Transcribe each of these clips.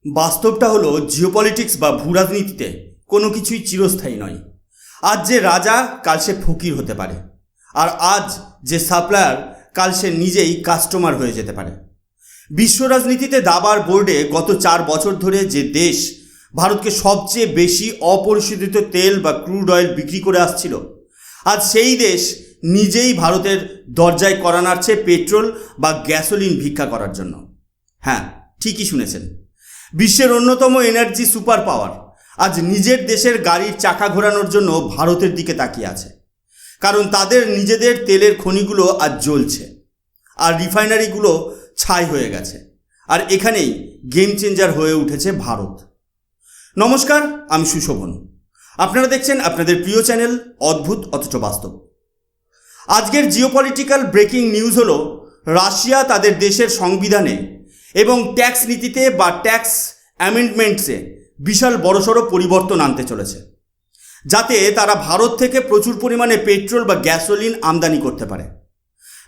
বাস্তবটা হলো জিওপলিটিক্স বা ভূরাজনীতিতে কোনো কিছুই চিরস্থায়ী নয়। আজ যে রাজা কাল সে ফকির হতে পারে, আর আজ যে সাপ্লায়ার কাল সে নিজেই কাস্টমার হয়ে যেতে পারে। বিশ্ব রাজনীতিতে দাবার বোর্ডে গত 4 বছর ধরে যে দেশ ভারতকে সবচেয়ে বেশি অপরিশোধিত তেল বা ক্রুড অয়েল বিক্রি করে আসছিল, আজ সেই দেশ নিজেই ভারতের দরজায় কড়া নাড়ছে পেট্রোল বা গ্যাসোলিন ভিক্ষা করার জন্য। হ্যাঁ, ঠিকই শুনেছেন, বিশ্বের অন্যতম এনার্জি সুপার পাওয়ার আজ নিজের দেশের গাড়ির চাকা ঘোরানোর জন্য ভারতের দিকে তাকিয়ে আছে। কারণ তাদের নিজেদের তেলের খনিগুলো আজ জ্বলছে আর রিফাইনারিগুলো ছাই হয়ে গেছে, আর এখানেই গেম চেঞ্জার হয়ে উঠেছে ভারত। নমস্কার, আমি সুশোভন। আপনারা দেখছেন আপনাদের প্রিয় চ্যানেল অদ্ভুত অথচ বাস্তব। আজকের জিওপলিটিক্যাল ব্রেকিং নিউজ হলো, রাশিয়া তাদের দেশের সংবিধানে এবং ট্যাক্স নীতিতে বা ট্যাক্স অ্যামেন্ডমেন্টসে বিশাল বড়সড় পরিবর্তন আনতে চলেছে, যাতে তারা ভারত থেকে প্রচুর পরিমাণে পেট্রোল বা গ্যাসোলিন আমদানি করতে পারে।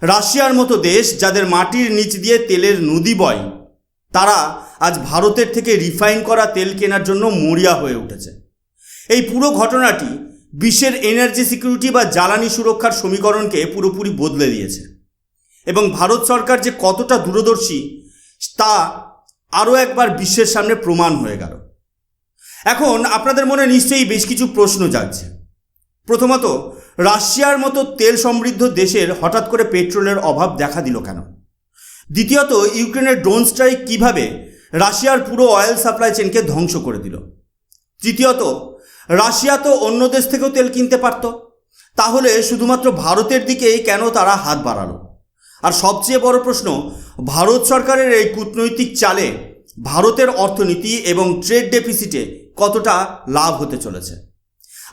রাশিয়ার মতো দেশ যাদের মাটির নিচ দিয়ে তেলের নদী বয়, তারা আজ ভারতের থেকে রিফাইন করা তেল কেনার জন্য মরিয়া হয়ে উঠেছে। এই পুরো ঘটনাটি বিশ্বের এনার্জি সিকিউরিটি বা জ্বালানি সুরক্ষার সমীকরণকে পুরোপুরি বদলে দিয়েছে, এবং ভারত সরকার যে কতটা দূরদর্শী তা আরও একবার বিশ্বের সামনে প্রমাণ হয়ে গেল। এখন আপনাদের মনে নিশ্চয়ই বেশ কিছু প্রশ্ন জাগছে। প্রথমত, রাশিয়ার মতো তেল সমৃদ্ধ দেশের হঠাৎ করে পেট্রোলের অভাব দেখা দিল কেন? দ্বিতীয়ত, ইউক্রেনের ড্রোন স্ট্রাইক কীভাবে রাশিয়ার পুরো অয়েল সাপ্লাই চেনকে ধ্বংস করে দিল? তৃতীয়ত, রাশিয়া তো অন্য দেশ থেকেও তেল কিনতে পারত, তাহলে শুধুমাত্র ভারতের দিকেই কেন তারা হাত বাড়ালো? আর সবচেয়ে বড় প্রশ্ন, ভারত সরকারের এই কূটনৈতিক চালে ভারতের অর্থনীতি এবং ট্রেড ডেফিসিটে কতটা লাভ হতে চলেছে?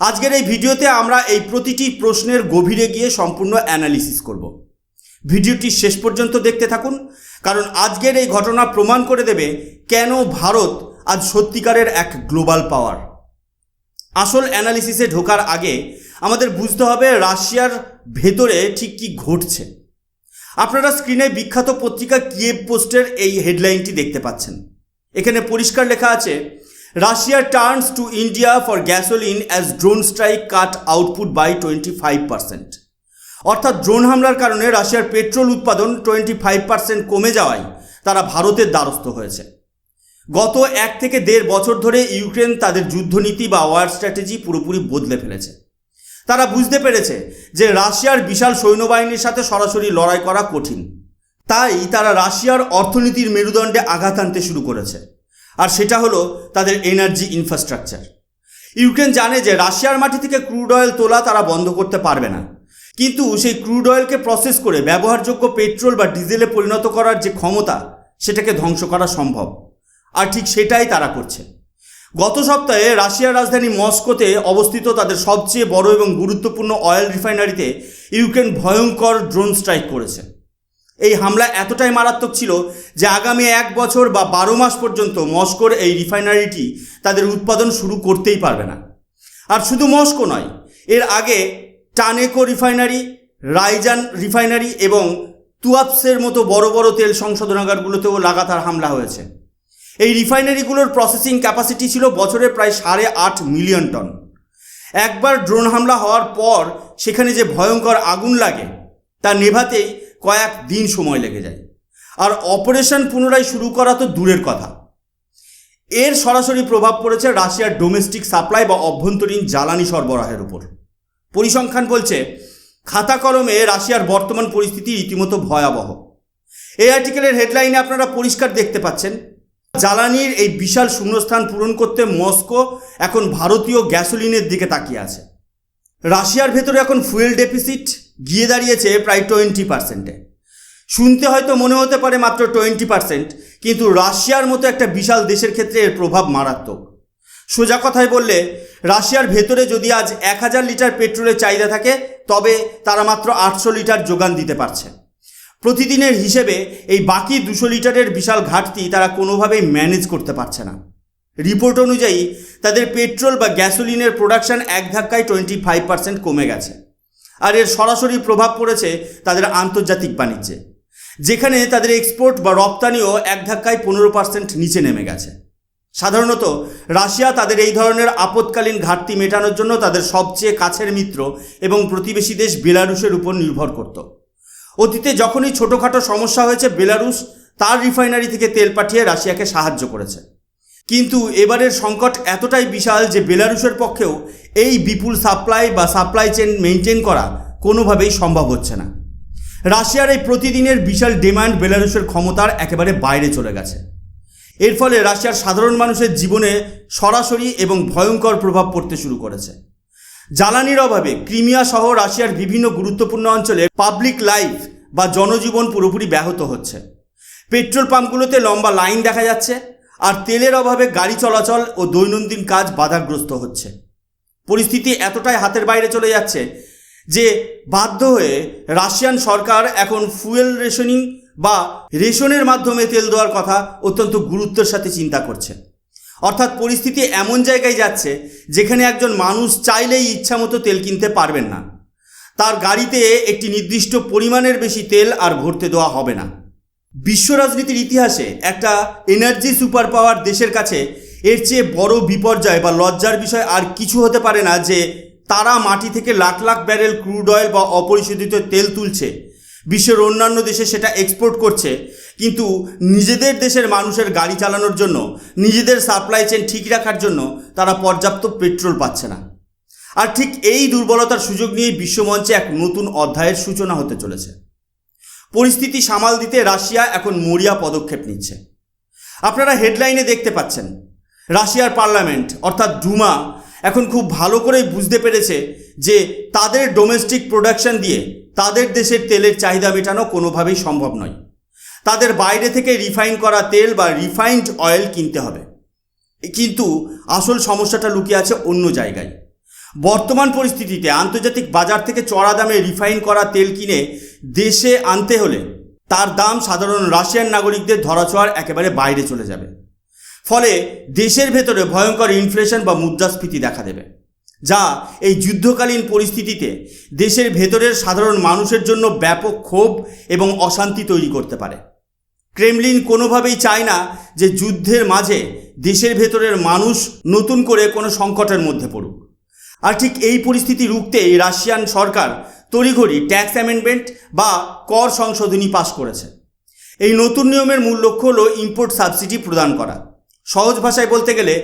আজকের এই ভিডিওতে আমরা এই প্রতিটি প্রশ্নের গভীরে গিয়ে সম্পূর্ণ অ্যানালিসিস করব। ভিডিওটি শেষ পর্যন্ত দেখতে থাকুন, কারণ আজকের এই ঘটনা প্রমাণ করে দেবে কেন ভারত আজ সত্যিকারের এক গ্লোবাল পাওয়ার। আসল অ্যানালিসিসে ঢোকার আগে আমাদের বুঝতে হবে রাশিয়ার ভেতরে ঠিক কী ঘটছে। আপনারা স্ক্রিনে বিখ্যাত পত্রিকা কিয়েভ পোস্টের এই হেডলাইনটি দেখতে পাচ্ছেন। এখানে পরিষ্কার লেখা আছে, Russia turns to India for gasoline as drone strike cut output by 25%। অর্থাৎ ড্রোন হামলার কারণে রাশিয়ার পেট্রোল উৎপাদন 25% কমে যাওয়ায় তারা ভারতের দ্বারস্থ হয়েছে। গত 1 থেকে 1.5 বছর ধরে ইউক্রেন তাদের যুদ্ধনীতি বা ওয়ার স্ট্র্যাটেজি পুরোপুরি বদলে ফেলেছে। তারা বুঝতে পেরেছে যে রাশিয়ার বিশাল সৈন্যবাহিনীর সাথে সরাসরি লড়াই করা কঠিন, তাই তারা রাশিয়ার অর্থনীতির মেরুদণ্ডে আঘাত আনতে শুরু করেছে, আর সেটা হলো তাদের এনার্জি ইনফ্রাস্ট্রাকচার। ইউক্রেন জানে যে রাশিয়ার মাটি থেকে ক্রুড অয়েল তোলা তারা বন্ধ করতে পারবে না, কিন্তু সেই ক্রুড অয়েলকে প্রসেস করে ব্যবহারযোগ্য পেট্রোল বা ডিজেলে পরিণত করার যে ক্ষমতা, সেটাকে ধ্বংস করা সম্ভব, আর ঠিক সেটাই তারা করছে। গত সপ্তাহে রাশিয়ার রাজধানী মস্কোতে অবস্থিত তাদের সবচেয়ে বড় এবং গুরুত্বপূর্ণ অয়েল রিফাইনারিতে ইউক্রেন ভয়ঙ্কর ড্রোন স্ট্রাইক করেছে। এই হামলা এতটাই মারাত্মক ছিল যে আগামী 1 বছর বা 12 মাস পর্যন্ত মস্কোর এই রিফাইনারিটি তাদের উৎপাদন শুরু করতেই পারবে না। আর শুধু মস্কো নয়, এর আগে টানেকো রিফাইনারি, রাইজান রিফাইনারি এবং তুয়াপসের মতো বড় বড় তেল সংশোধনাগারগুলোতেও লাগাতার হামলা হয়েছে। এই রিফাইনারিগুলোর প্রসেসিং ক্যাপাসিটি ছিল বছরে প্রায় 8.5 মিলিয়ন টন। একবার ড্রোন হামলা হওয়ার পর সেখানে যে ভয়ঙ্কর আগুন লাগে তা নেভাতেই কয়েক দিন সময় লেগে যায়, আর অপারেশন পুনরায় শুরু করা তো দূরের কথা। এর সরাসরি প্রভাব পড়েছে রাশিয়ার ডোমেস্টিক সাপ্লাই বা অভ্যন্তরীণ জ্বালানি সরবরাহের উপর। পরিসংখ্যান বলছে, খাতা কলমে রাশিয়ার বর্তমান পরিস্থিতি রীতিমতো ভয়াবহ। এই আর্টিকেলের হেডলাইনে আপনারা পরিষ্কার দেখতে পাচ্ছেন, জ্বালানির এই বিশাল শূন্যস্থান পূরণ করতে মস্কো এখন ভারতীয় গ্যাসোলিনের দিকে তাকিয়ে আছে। রাশিয়ার ভেতরে এখন ফুয়েল ডেফিসিট গিয়ে দাঁড়িয়েছে প্রায় 20%-এ। শুনতে হয়তো মনে হতে পারে মাত্র 20%, কিন্তু রাশিয়ার মতো একটা বিশাল দেশের ক্ষেত্রে এর প্রভাব মারাত্মক। সোজা কথায় বললে, রাশিয়ার ভেতরে যদি আজ 1000 লিটার পেট্রোলের চাহিদা থাকে, তবে তারা মাত্র 800 লিটার যোগান দিতে পারছে। প্রতিদিনের হিসেবে এই বাকি 200 লিটারের বিশাল ঘাটতি তারা কোনোভাবেই ম্যানেজ করতে পারছে না। রিপোর্ট অনুযায়ী তাদের পেট্রোল বা গ্যাসোলিনের প্রোডাকশন এক ধাক্কায় 25% কমে গেছে, আর এর সরাসরি প্রভাব পড়েছে তাদের আন্তর্জাতিক বাণিজ্যে, যেখানে তাদের এক্সপোর্ট বা রপ্তানিও এক ধাক্কায় 15% নিচে নেমে গেছে। সাধারণত রাশিয়া তাদের এই ধরনের আপৎকালীন ঘাটতি মেটানোর জন্য তাদের সবচেয়ে কাছের মিত্র এবং প্রতিবেশী দেশ বেলারুশের উপর নির্ভর করত। অতীতে যখনই ছোটোখাটো সমস্যা হয়েছে, বেলারুশ তার রিফাইনারি থেকে তেল পাঠিয়ে রাশিয়াকে সাহায্য করেছে। কিন্তু এবারের সংকট এতটাই বিশাল যে বেলারুশের পক্ষেও এই বিপুল সাপ্লাই চেন মেনটেন করা কোনোভাবেই সম্ভব হচ্ছে না। রাশিয়ার এই প্রতিদিনের বিশাল ডিমান্ড বেলারুশের ক্ষমতার একেবারে বাইরে চলে গেছে। এর ফলে রাশিয়ার সাধারণ মানুষের জীবনে সরাসরি এবং ভয়ঙ্কর প্রভাব পড়তে শুরু করেছে। জ্বালানির অভাবে ক্রিমিয়া সহ রাশিয়ার বিভিন্ন গুরুত্বপূর্ণ অঞ্চলে পাবলিক লাইফ বা জনজীবন পুরোপুরি ব্যাহত হচ্ছে। পেট্রোল পাম্পগুলোতে লম্বা লাইন দেখা যাচ্ছে, আর তেলের অভাবে গাড়ি চলাচল ও দৈনন্দিন কাজ বাধাগ্রস্ত হচ্ছে। পরিস্থিতি এতটাই হাতের বাইরে চলে যাচ্ছে যে বাধ্য হয়ে রাশিয়ান সরকার এখন ফুয়েল রেশনিং বা রেশনের মাধ্যমে তেল দেওয়ার কথা অত্যন্ত গুরুত্বের সাথে চিন্তা করছে। অর্থাৎ পরিস্থিতি এমন জায়গায় যাচ্ছে যেখানে একজন মানুষ চাইলেই ইচ্ছামতো তেল কিনতে পারবেন না। তার গাড়িতে একটি নির্দিষ্ট পরিমাণের বেশি তেল আর ভরতে দেওয়া হবে না। বিশ্ব রাজনীতির ইতিহাসে একটা এনার্জি সুপার পাওয়ার দেশের কাছে এর চেয়ে বড় বিপর্যয় বা লজ্জার বিষয় আর কিছু হতে পারে না যে তারা মাটি থেকে lakh lakh barrel crude oil বা অপরিশোধিত তেল তুলছে, বিশ্বের অন্যান্য দেশে সেটা এক্সপোর্ট করছে, কিন্তু নিজেদের দেশের মানুষের গাড়ি চালানোর জন্য, নিজেদের সাপ্লাই চেন ঠিক রাখার জন্য তারা পর্যাপ্ত পেট্রোল পাচ্ছে না। আর ঠিক এই দুর্বলতার সুযোগ নিয়ে বিশ্বমঞ্চে এক নতুন অধ্যায়ের সূচনা হতে চলেছে। পরিস্থিতি সামাল দিতে রাশিয়া এখন মরিয়া পদক্ষেপ নিচ্ছে। আপনারা হেডলাইনে দেখতে পাচ্ছেন, রাশিয়ার পার্লামেন্ট অর্থাৎ ডুমা এখন খুব ভালো করেই বুঝতে পেরেছে যে তাদের ডোমেস্টিক প্রোডাকশন দিয়ে তাদের দেশের তেলের চাহিদা মেটানো কোনোভাবেই সম্ভব নয়। তাদের বাইরে থেকে রিফাইন করা তেল বা রিফাইন্ড অয়েল কিনতে হবে। কিন্তু আসল সমস্যাটা লুকিয়ে আছে অন্য জায়গায়। বর্তমান পরিস্থিতিতে আন্তর্জাতিক বাজার থেকে চড়া দামে রিফাইন করা তেল কিনে দেশে আনতে হলে তার দাম সাধারণ রাশিয়ান নাগরিকদের ধরাছোঁয়ার একেবারে বাইরে চলে যাবে। ফলে দেশের ভেতরে ভয়ঙ্কর ইনফ্লেশন বা মুদ্রাস্ফীতি দেখা দেবে, যা এই যুদ্ধকালীন পরিস্থিতিতে দেশের ভেতরের সাধারণ মানুষের জন্য ব্যাপক ক্ষোভ এবং অশান্তি তৈরি করতে পারে। ক্রেমলিন কোনোভাবেই চায় না যে যুদ্ধের মাঝে দেশের ভেতরের মানুষ নতুন করে কোনো সংকটের মধ্যে পড়ুক। আর ঠিক এই পরিস্থিতি রুখতেই রাশিয়ান সরকার তড়িঘড়ি ট্যাক্স অ্যামেন্ডমেন্ট বা কর সংশোধনী পাশ করেছে। এই নতুন নিয়মের মূল লক্ষ্য হলো ইম্পোর্ট সাবসিডি প্রদান করা। সহজ ভাষায় বলতে গেলে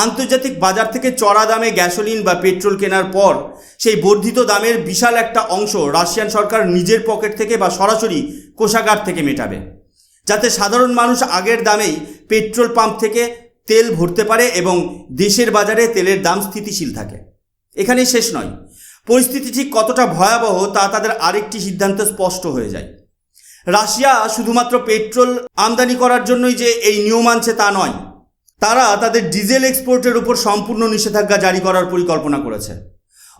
আন্তর্জাতিক বাজার থেকে চড়া দামে গ্যাসোলিন বা পেট্রোল কেনার পর সেই বর্ধিত দামের বিশাল একটা অংশ রাশিয়ান সরকার নিজের পকেট থেকে বা সরাসরি কোষাগার থেকে মেটাবে, যাতে সাধারণ মানুষ আগের দামেই পেট্রোল পাম্প থেকে তেল ভরতে পারে এবং দেশের বাজারে তেলের দাম স্থিতিশীল থাকে। এখানেই শেষ নয়, পরিস্থিতি ঠিক কতটা ভয়াবহ তা তাদের আরেকটি সিদ্ধান্ত স্পষ্ট হয়ে যায়। রাশিয়া শুধুমাত্র পেট্রোল আমদানি করার জন্যই যে এই নিয়ম আনছে তা নয়, তারা তাদের ডিজেল এক্সপোর্টের উপর সম্পূর্ণ নিষেধাজ্ঞা জারি করার পরিকল্পনা করেছে।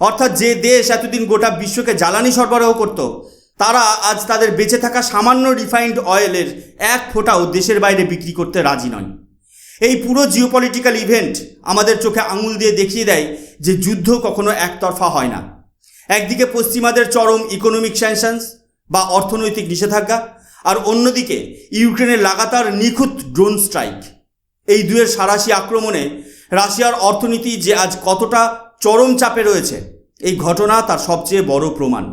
অর্থাৎ যে দেশ এতদিন গোটা বিশ্বকে জ্বালানি সরবরাহ করত, তারা আজ তাদের বেঁচে থাকা সামান্য রিফাইন্ড অয়েলের এক ফোঁটাও দেশের বাইরে বিক্রি করতে রাজি নয়। এই পুরো জিওপলিটিক্যাল ইভেন্ট আমাদের চোখে আঙুল দিয়ে দেখিয়ে দেয় যে যুদ্ধ কখনো একতরফা হয় না। একদিকে পশ্চিমাদের চরম ইকোনমিক স্যাংশনস বা অর্থনৈতিক নিষেধাজ্ঞা, আর অন্যদিকে ইউক্রেনের লাগাতার নিখুঁত ড্রোন স্ট্রাইক। এই দুয়ের সাঁড়াশি আক্রমণে রাশিয়ার অর্থনীতি যে আজ কতটা চরম চাপে রয়েছে, এই ঘটনা তার সবচেয়ে বড় প্রমাণ।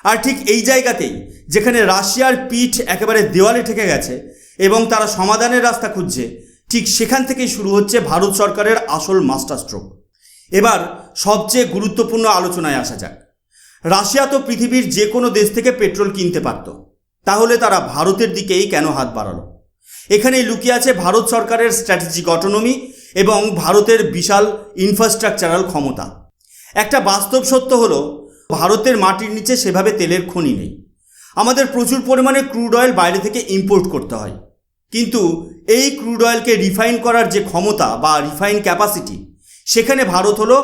আর ঠিক এই জায়গাতেই, যেখানে রাশিয়ার পিঠ একেবারে দেওয়ালে ঠেকে গেছে এবং তারা সমাধানের রাস্তা খুঁজছে, ঠিক সেখান থেকেই শুরু হচ্ছে ভারত সরকারের আসল মাস্টার স্ট্রোক। এবার সবচেয়ে গুরুত্বপূর্ণ আলোচনায় আসা যাক। রাশিয়া তো পৃথিবীর যে কোনো দেশ থেকে পেট্রোল কিনতে পারত, তাহলে তারা ভারতের দিকেই কেন হাত বাড়ালো? এখানেই লুকিয়ে আছে ভারত সরকারের স্ট্র্যাটেজিক অটোনমি এবং ভারতের বিশাল ইনফ্রাস্ট্রাকচারাল ক্ষমতা। একটা বাস্তব সত্য হলো, ভারতের মাটির নিচে সেভাবে তেলের খনি নেই। আমাদের প্রচুর পরিমাণে ক্রুড অয়েল বাইরে থেকে ইম্পোর্ট করতে হয়, কিন্তু এই ক্রুড অয়েলকে রিফাইন করার যে ক্ষমতা বা রিফাইন ক্যাপাসিটি, সেখানে ভারত হলো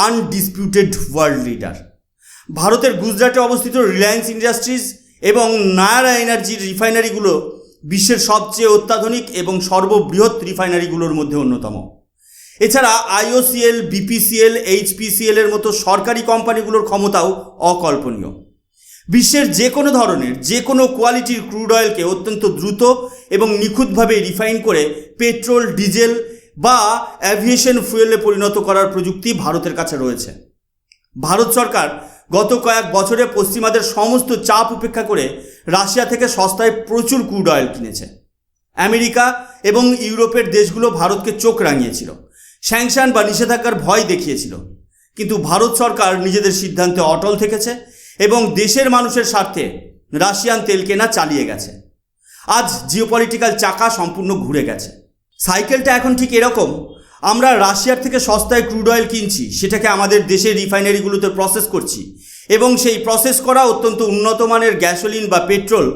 আনডিসপিউটেড ওয়ার্ল্ড লিডার। ভারতের গুজরাটে অবস্থিত রিলায়েন্স ইন্ডাস্ট্রিজ এবং নায়ারা এনার্জির রিফাইনারিগুলো বিশ্বের সবচেয়ে অত্যাধুনিক এবং সর্ববৃহৎ রিফাইনারিগুলোর মধ্যে অন্যতম। এছাড়া IOCL, BPCL, HPCL এর মতো সরকারি কোম্পানিগুলোর ক্ষমতাও অকল্পনীয়। বিশ্বের যে কোনো ধরনের যে কোনো কোয়ালিটির ক্রুড অয়েলকে অত্যন্ত দ্রুত এবং নিখুঁতভাবে রিফাইন করে পেট্রোল, ডিজেল বা অ্যাভিয়েশন ফুয়েলে পরিণত করার প্রযুক্তি ভারতের কাছে রয়েছে। ভারত সরকার গত কয়েক বছরে পশ্চিমাদের সমস্ত চাপ উপেক্ষা করে রাশিয়া থেকে সস্তায় প্রচুর ক্রুড অয়েল কিনেছে। আমেরিকা এবং ইউরোপের দেশগুলো ভারতকে চোখ রাঙিয়েছিল, স্যাংশন বা নিষেধাজ্ঞার ভয় দেখিয়েছিল, কিন্তু ভারত সরকার নিজেদের সিদ্ধান্তে অটল থেকেছে এবং দেশের মানুষের স্বার্থে রাশিয়ান তেল কেনা চালিয়ে গেছে। আজ জিওপলিটিক্যাল চাকা সম্পূর্ণ ঘুরে গেছে। সাইকেলটা এখন ঠিক এরকম, আমরা রাশিয়ার থেকে সস্তায় ক্রুড অয়েল কিনছি, সেটাকে আমাদের দেশের রিফাইনারিগুলোতে প্রসেস করছি এবং সেই প্রসেস করা অত্যন্ত উন্নত মানের গ্যাসোলিন বা পেট্রোল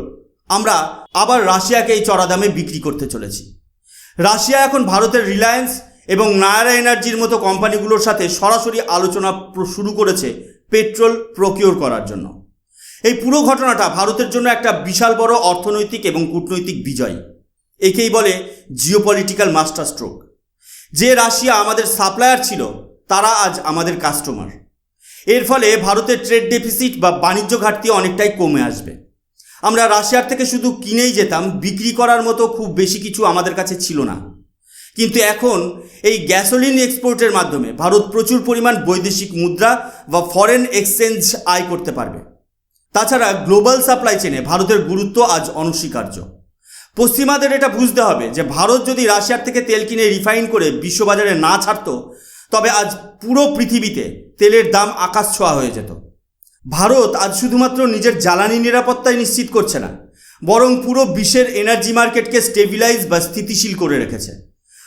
আমরা আবার রাশিয়াকে এই চড়া দামে বিক্রি করতে চলেছি। রাশিয়া এখন ভারতের রিলায়েন্স এবং নায়ারা এনার্জির মতো কোম্পানিগুলোর সাথে সরাসরি আলোচনা শুরু করেছে পেট্রোল প্রকিওর করার জন্য। এই পুরো ঘটনাটা ভারতের জন্য একটা বিশাল বড় অর্থনৈতিক এবং কূটনৈতিক বিজয়। একেই বলে জিওপলিটিক্যাল মাস্টার স্ট্রোক। যে রাশিয়া আমাদের সাপ্লায়ার ছিল তারা আজ আমাদের কাস্টমার। এর ফলে ভারতের ট্রেড ডেফিসিট বা বাণিজ্য ঘাটতি অনেকটাই কমে আসবে। আমরা রাশিয়ার থেকে শুধু কিনেই যেতাম, বিক্রি করার মতো খুব বেশি কিছু আমাদের কাছে ছিল না। কিন্তু এখন এই গ্যাসোলিন এক্সপোর্টের মাধ্যমে ভারত প্রচুর পরিমাণ বৈদেশিক মুদ্রা বা ফরেন এক্সচেঞ্জ আয় করতে পারবে। তাছাড়া গ্লোবাল সাপ্লাই চেনে ভারতের গুরুত্ব আজ অনস্বীকার্য। পশ্চিমাদের এটা বুঝতে হবে যে ভারত যদি রাশিয়ার থেকে তেল কিনে রিফাইন করে বিশ্ববাজারে না ছাড়ত, তবে আজ পুরো পৃথিবীতে তেলের দাম আকাশ ছোঁয়া হয়ে যেত। ভারত আজ শুধুমাত্র নিজের জ্বালানি নিরাপত্তাই নিশ্চিত করছে না, বরং পুরো বিশ্বের এনার্জি মার্কেটকে স্টেবিলাইজ বা স্থিতিশীল করে রেখেছে।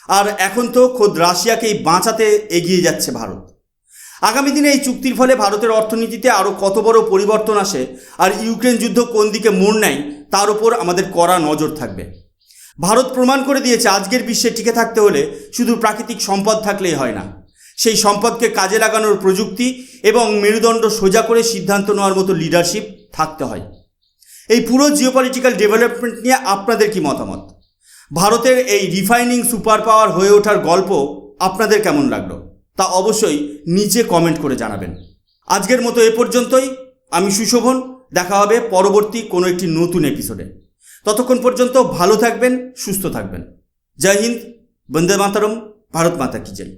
আর এখন তো খোদ রাশিয়াকেই বাঁচাতে এগিয়ে যাচ্ছে ভারত। আগামী দিনে এই চুক্তির ফলে ভারতের অর্থনীতিতে আরও কত বড় পরিবর্তন আসে আর ইউক্রেন যুদ্ধ কোন দিকে মোড় নেয় তার উপর আমাদের কড়া নজর থাকবে। ভারত প্রমাণ করে দিয়েছে আজকের বিশ্বে টিকে থাকতে হলে শুধু প্রাকৃতিক সম্পদ থাকলেই হয় না, সেই সম্পদকে কাজে লাগানোর প্রযুক্তি এবং মেরুদণ্ড সোজা করে সিদ্ধান্ত নেওয়ার মতো লিডারশিপ থাকতে হয়। এই পুরো জিওপলিটিক্যাল ডেভেলপমেন্ট নিয়ে আপনাদের কি মতামত? ভারতের এই রিফাইনিং সুপার পাওয়ার হয়ে ওঠার গল্প আপনাদের কেমন লাগলো তা অবশ্যই নিচে কমেন্ট করে জানাবেন। আজকের মতো এ পর্যন্তই। আমি সুশোভন, দেখা হবে পরবর্তী কোনো একটি নতুন এপিসোডে। ততক্ষণ পর্যন্ত ভালো থাকবেন, সুস্থ থাকবেন। জয় হিন্দ, বন্দে মাতরম, ভারত মাতা কি জয়।